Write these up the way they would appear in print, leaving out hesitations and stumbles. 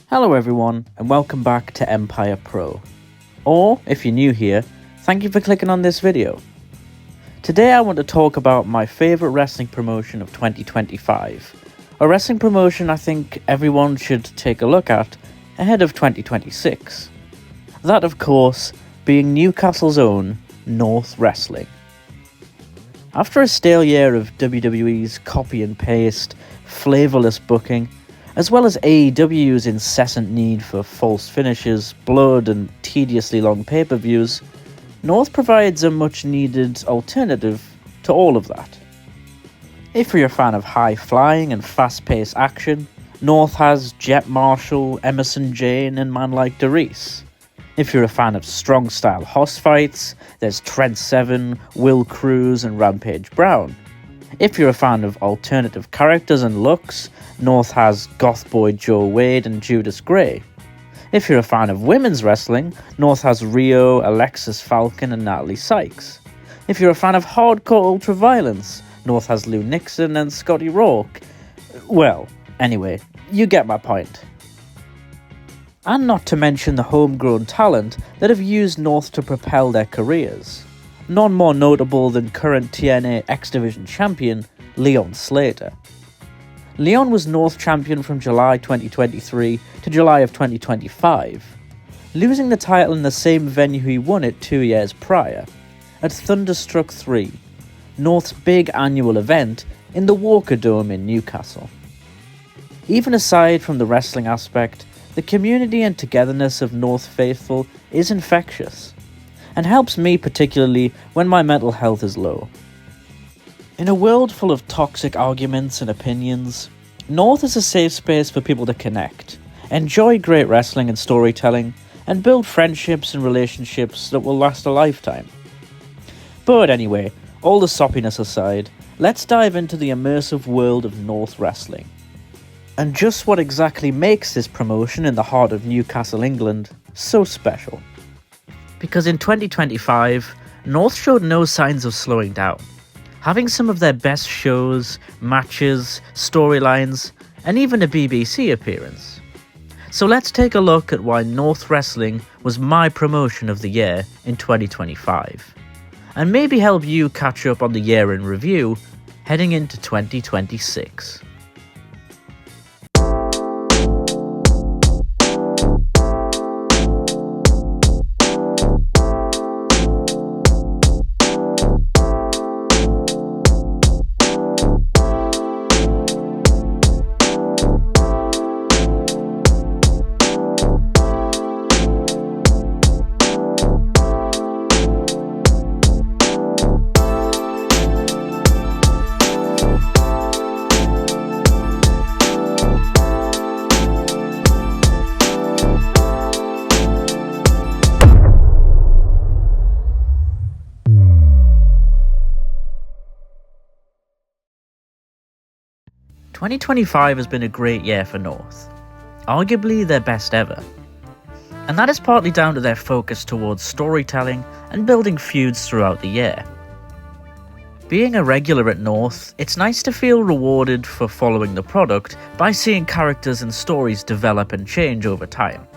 Hello everyone and welcome back to Empire Pro. Or, if you're new here, thank you for clicking on this video. Today I want to talk about my favourite wrestling promotion of 2025. A wrestling promotion I think everyone should take a look at ahead of 2026. That of course being Newcastle's own North Wrestling. After a stale year of WWE's copy and paste, flavourless booking, as well as AEW's incessant need for false finishes, blood and tediously long pay-per-views, North provides a much needed alternative to all of that. If you're a fan of high flying and fast-paced action, North has Jet Marshall, Emersyn, Jayne and man like DeReiss. If you're a fan of strong style hoss fights, there's Trent Seven, Kroos and Rampage Brown. If you're a fan of alternative characters and looks, North has Goth boy Joe Wade and Judas. If you're a fan of women's wrestling, North has Rhio, Alexxis, Falcon and Natalie Sykes. If you're a fan of hardcore ultraviolence, North has Nixon and Scotty Rawk. Well, anyway, you get my point. And not to mention the homegrown talent that have used North to propel their careers. None more notable than current TNA X Division champion, Leon Slater. Leon was North champion from July 2023 to July of 2025, losing the title in the same venue he won it 2 years prior, at Thunderstruck 3, North's big annual event in the Walker Dome in Newcastle. Even aside from the wrestling aspect, the community and togetherness of North faithful is infectious, and helps me particularly when my mental health is low. In a world full of toxic arguments and opinions, North is a safe space for people to connect, enjoy great wrestling and storytelling, and build friendships and relationships that will last a lifetime. But anyway, all the soppiness aside, let's dive into the immersive world of North Wrestling. And just what exactly makes this promotion in the heart of Newcastle, England, so special. Because in 2025, North showed no signs of slowing down, having some of their best shows, matches, storylines, and even a BBC appearance. So let's take a look at why North Wrestling was my promotion of the year in 2025, and maybe help you catch up on the year in review heading into 2026. Twenty 2025 has been a great year for North, arguably their best ever. And that is partly down to their focus towards storytelling and building feuds throughout the year. Being a regular at North, it's nice to feel rewarded for following the product by seeing characters and stories develop and change over time.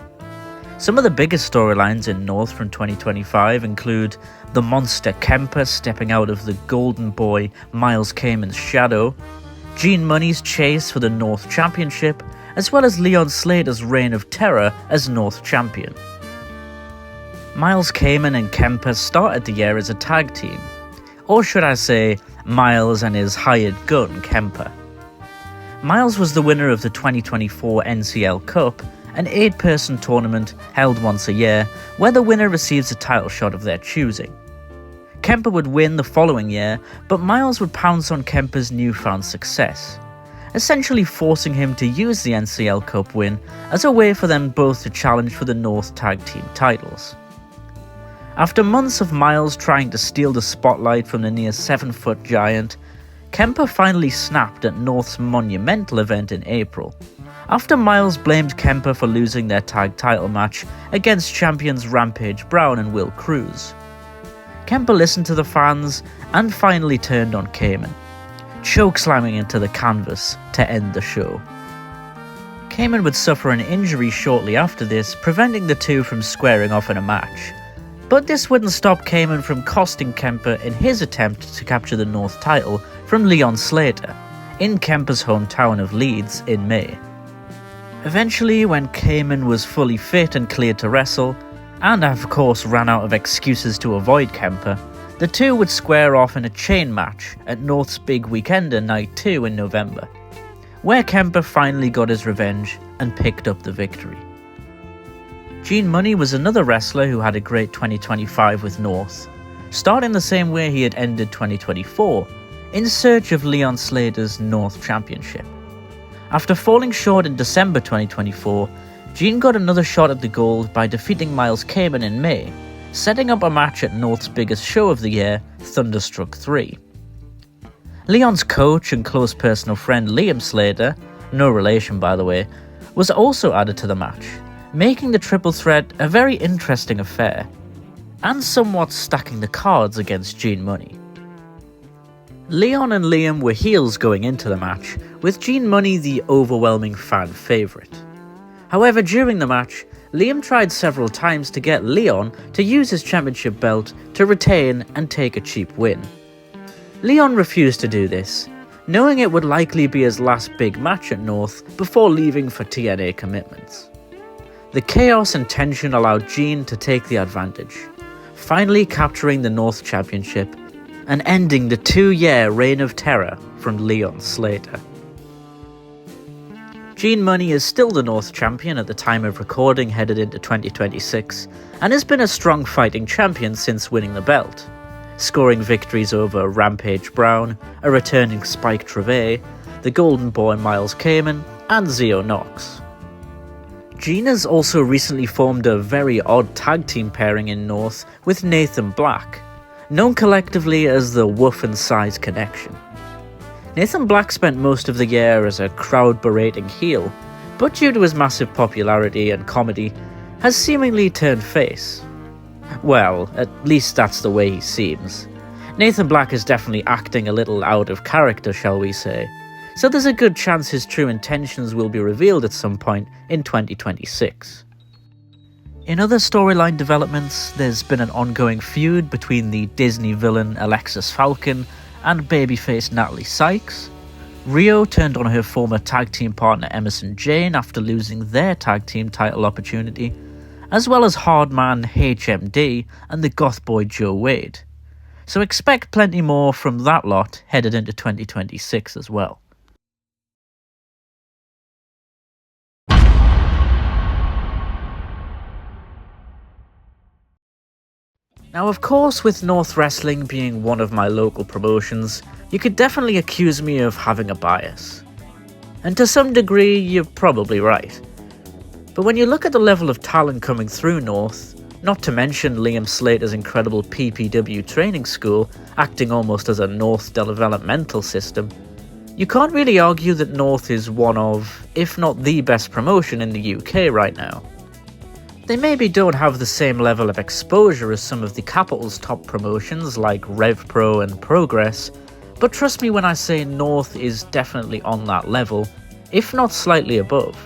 Some of the biggest storylines in North from 2025 include the monster Kemper stepping out of the Golden Boy Miles Cayman's shadow, Gene Money's chase for the North Championship, as well as Leon Slater's reign of terror as North Champion. Miles Cayman and Kemper started the year as a tag team, or should I say, Miles and his hired gun Kemper. Miles was the winner of the 2024 NCL Cup, an 8-person tournament held once a year, where the winner receives a title shot of their choosing. Kemper would win the following year, but Miles would pounce on Kemper's newfound success, essentially forcing him to use the NCL Cup win as a way for them both to challenge for the North Tag Team titles. After months of Miles trying to steal the spotlight from the near 7-foot giant, Kemper finally snapped at North's monumental event in April, after Miles blamed Kemper for losing their tag title match against champions Rampage Brown and Kroos. Kemper listened to the fans and finally turned on Cayman, chokeslamming into the canvas to end the show. Cayman would suffer an injury shortly after this, preventing the two from squaring off in a match. But this wouldn't stop Cayman from costing Kemper in his attempt to capture the North title from Leon Slater, in Kemper's hometown of Leeds in May. Eventually, when Cayman was fully fit and cleared to wrestle, and of course ran out of excuses to avoid Kemper, the two would square off in a chain match at North's Big Weekender Night 2 in November, where Kemper finally got his revenge and picked up the victory. Jayne Money was another wrestler who had a great 2025 with North, starting the same way he had ended 2024, in search of Leon Slater's North Championship. After falling short in December 2024, Jayne got another shot at the gold by defeating Miles Cayman in May, setting up a match at North's biggest show of the year, Thunderstruck 3. Leon's coach and close personal friend Liam Slater, no relation by the way, was also added to the match, making the triple threat a very interesting affair, and somewhat stacking the cards against Jayne Money. Leon and Liam were heels going into the match, with Jayne Money the overwhelming fan favourite. However, during the match, Liam tried several times to get Leon to use his championship belt to retain and take a cheap win. Leon refused to do this, knowing it would likely be his last big match at North before leaving for TNA commitments. The chaos and tension allowed Jayne to take the advantage, finally capturing the North Championship and ending the 2-year reign of terror from Leon Slater. Jayne Money is still the North Champion at the time of recording headed into 2026, and has been a strong fighting champion since winning the belt, scoring victories over Rampage Brown, a returning Spike Trivet, the Golden Boy Miles Cayman, and Zio Knox. Jayne has also recently formed a very odd tag team pairing in North with Nathan Black, known collectively as the Woof and Size Connection. Nathan Black spent most of the year as a crowd-berating heel, but due to his massive popularity and comedy, has seemingly turned face. Well, at least that's the way he seems. Nathan Black is definitely acting a little out of character, shall we say, so there's a good chance his true intentions will be revealed at some point in 2026. In other storyline developments, there's been an ongoing feud between the Disney villain Alexxis Falcon and babyface Natalie Sykes. Rhio turned on her former tag team partner Emersyn Jayne after losing their tag team title opportunity, as well as Hardman HMD and the Goth boy Joe Wade. So expect plenty more from that lot headed into 2026 as well. Now of course, with North Wrestling being one of my local promotions, you could definitely accuse me of having a bias. And to some degree, you're probably right. But when you look at the level of talent coming through North, not to mention Liam Slater's incredible PPW training school, acting almost as a North developmental system, you can't really argue that North is one of, if not the best promotion in the UK right now. They maybe don't have the same level of exposure as some of the capital's top promotions like RevPro and Progress, but trust me when I say North is definitely on that level, if not slightly above.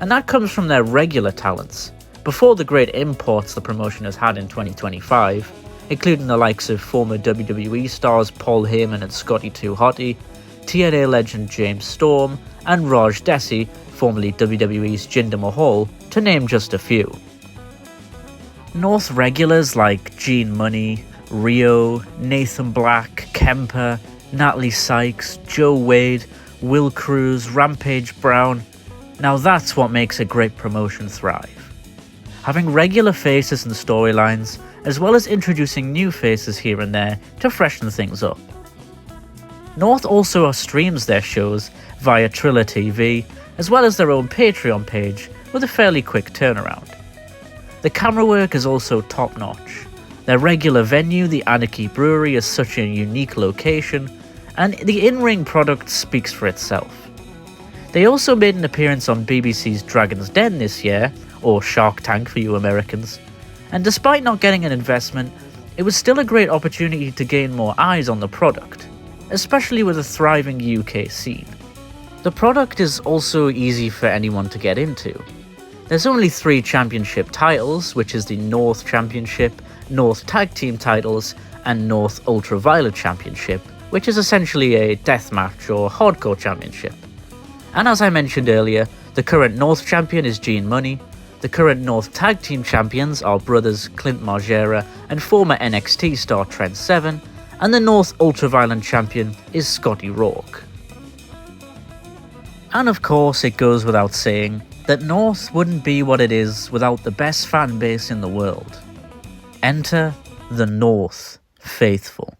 And that comes from their regular talents, before the great imports the promotion has had in 2025, including the likes of former WWE stars Paul Heyman and Scotty 2 Hotty, TNA legend James Storm, and Raj Desi, formerly WWE's Jinder Mahal, to name just a few. North regulars like Jayne Money, Rhio, Nathan Black, Kemper, Natalie Sykes, Joe Wade, Will Cruz, Rampage Brown. Now that's what makes a great promotion thrive. Having regular faces and storylines, as well as introducing new faces here and there to freshen things up. North also streams their shows via Triller TV, as well as their own Patreon page with a fairly quick turnaround. The camera work is also top notch. Their regular venue, the Anarchy Brewery, is such a unique location, and the in-ring product speaks for itself. They also made an appearance on BBC's Dragon's Den this year, or Shark Tank for you Americans, and despite not getting an investment, it was still a great opportunity to gain more eyes on the product, especially with a thriving UK scene. The product is also easy for anyone to get into. There's only 3 championship titles, which is the North Championship, North Tag Team titles, and North Ultraviolet Championship, which is essentially a deathmatch or hardcore championship. And as I mentioned earlier, the current North Champion is Jayne Money, the current North Tag Team Champions are brothers Clint Margera and former NXT star Trent Seven, and the North Ultraviolent Champion is Scotty Rawk. And of course, it goes without saying that North wouldn't be what it is without the best fan base in the world. Enter the North Faithful.